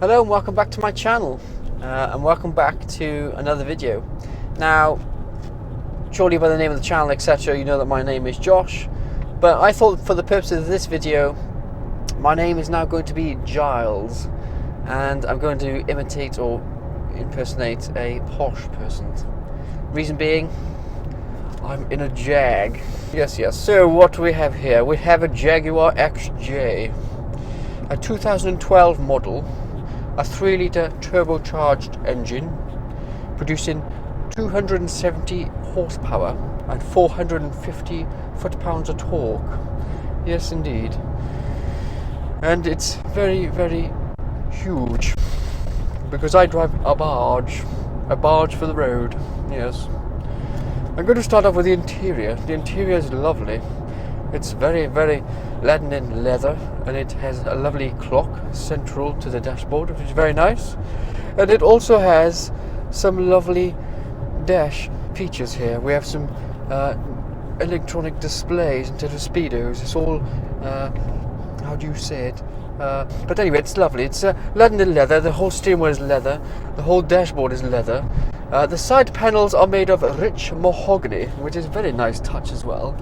Hello and welcome back to my channel, and welcome back to another video. Now, surely by the name of the channel, etc., you know that my name is Josh, but I thought for the purposes of this video, my name is now going to be Giles, and I'm going to imitate or impersonate a posh person. Reason being, I'm in a Jag. Yes. So what do we have here? We have a Jaguar XJ, a 2012 model, a 3-litre turbocharged engine, producing 270 horsepower and 450 foot-pounds of torque. Yes, indeed. And it's very, very huge, because I drive a barge for the road. Yes. I'm going to start off with the interior. The interior is lovely. It's very, very laden in leather, and it has a lovely clock central to the dashboard, which is very nice. And it also has some lovely dash features here. We have some electronic displays instead of speedos. It's all, how do you say it? But anyway, it's lovely. It's laden in leather. The whole steering wheel is leather. The whole dashboard is leather. The side panels are made of rich mahogany, which is a very nice touch as well.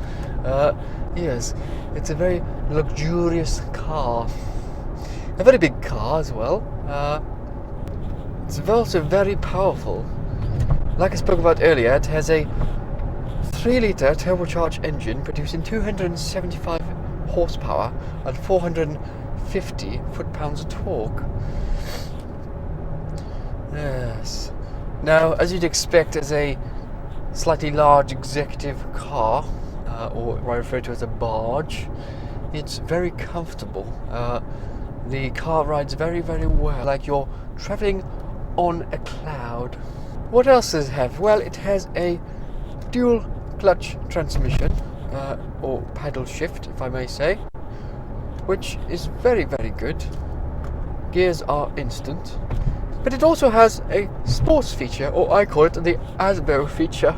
Yes, it's a very luxurious car. A very big car as well. It's also very powerful. Like I spoke about earlier, it has a 3-litre turbocharged engine producing 275 horsepower and 450 foot-pounds of torque. Yes. Now, as you'd expect, as a slightly large executive car, or what I refer to as a barge, it's very comfortable. The car rides very, very well, like you're travelling on a cloud. What else does it have? Well, it has a dual clutch transmission, or paddle shift, if I may say, which is very, very good. Gears are instant. But it also has a sports feature, or I call it the Asbo feature.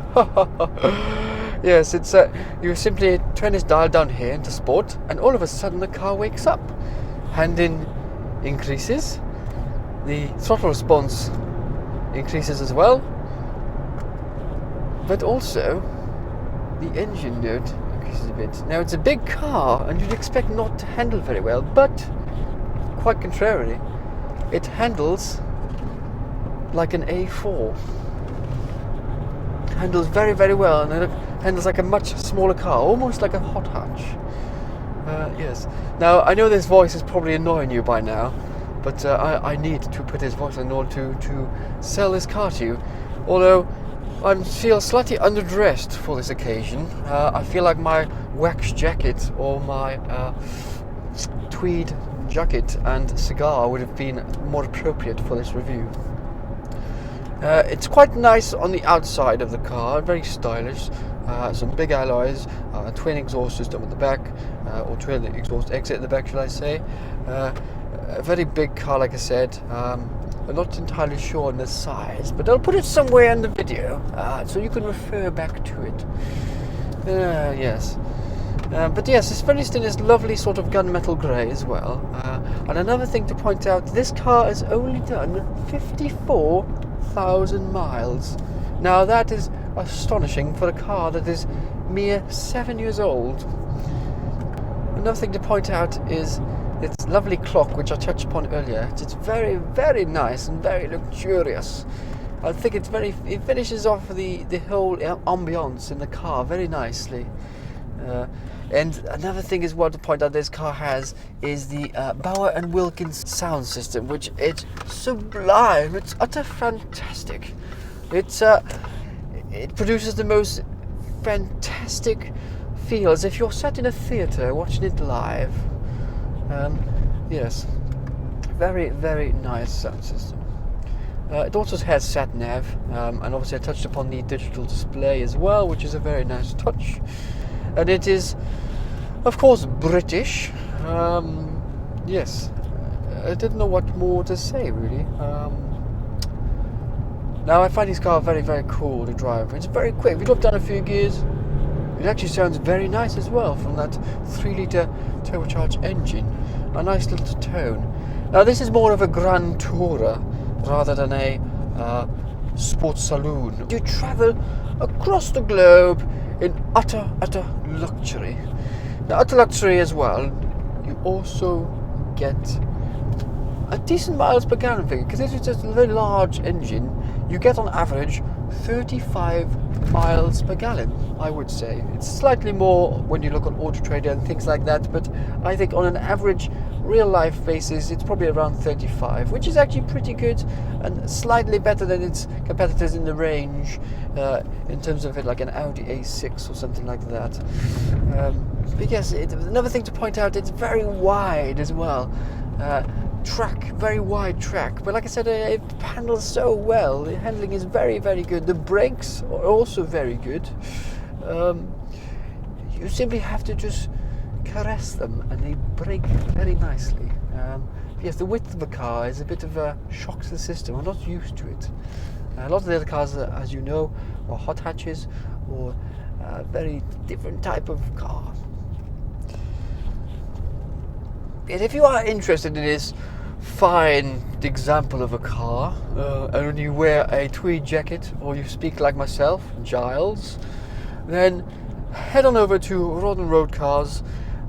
Yes, it's you simply turn this dial down here into sport, and all of a sudden the car wakes up. Hand-in increases, the throttle response increases as well, but also the engine note increases a bit. Now, it's a big car, and you'd expect not to handle very well, but quite contrarily, it handles like an A4. Handles very, very well, and it handles like a much smaller car, almost like a hot hatch. Yes. Now, I know this voice is probably annoying you by now, but I need to put this voice in order to sell this car to you. Although I feel slightly underdressed for this occasion. I feel like my wax jacket or my tweed jacket and cigar would have been more appropriate for this review. It's quite nice on the outside of the car, very stylish. Some big alloys, twin exhaust system at the back, or twin exhaust exit at the back, shall I say. A very big car, like I said. I'm not entirely sure on the size, but I'll put it somewhere in the video, so you can refer back to it. Yes. But yes, it's finished in this lovely sort of gunmetal grey as well. And another thing to point out, this car has only done 54,000 miles. Now that is astonishing for a car that is mere 7 years old. Another thing to point out is its lovely clock, which I touched upon earlier. It's very, very nice and very luxurious. I think it finishes off the whole ambience in the car very nicely. And another thing as well to point out this car has is the Bauer & Wilkins sound system, which is sublime. It's utter fantastic. It produces the most fantastic feel, as if you're sat in a theatre watching it live. Yes, very, very nice sound system. It also has sat-nav, and obviously I touched upon the digital display as well, which is a very nice touch. And it is, of course, British. Yes, I didn't know what more to say, really. Now, I find this car very, very cool to drive. It's very quick. If you drop down a few gears, it actually sounds very nice as well from that 3-litre turbocharged engine. A nice little tone. Now this is more of a grand tourer rather than a sports saloon. You travel across the globe in utter luxury. Now utter luxury as well, you also get a decent miles per gallon figure, because this is just a very large engine. You get on average 35 miles per gallon, I would say. It's slightly more when you look on Auto Trader and things like that, but I think on an average real life basis it's probably around 35, which is actually pretty good and slightly better than its competitors in the range, in terms of it, like an Audi A6 or something like that. But yes, another thing to point out, it's very wide as well. Very wide track, but like I said, it handles so well. The handling is very good. The brakes are also very good. You simply have to just caress them and they brake very nicely. Yes, the width of the car is a bit of a shock to the system. I'm not used to it. A lot of the other cars, as you know, are hot hatches or a very different type of car. And if you are interested in this fine example of a car, and you wear a tweed jacket, or you speak like myself, Giles, then head on over to Rod and Road Cars,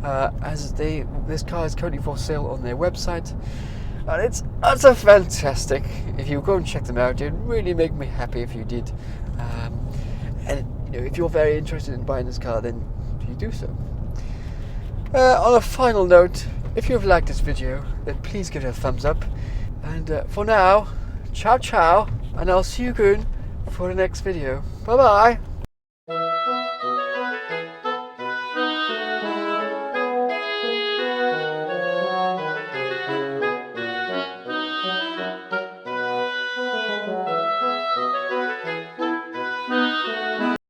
as this car is currently for sale on their website, and it's utter fantastic. If you go and check them out, it'd really make me happy if you did. And you know, if you're very interested in buying this car, then you do so. On a final note, if you've liked this video, then please give it a thumbs up. And for now, ciao ciao, and I'll see you soon for the next video. Bye bye.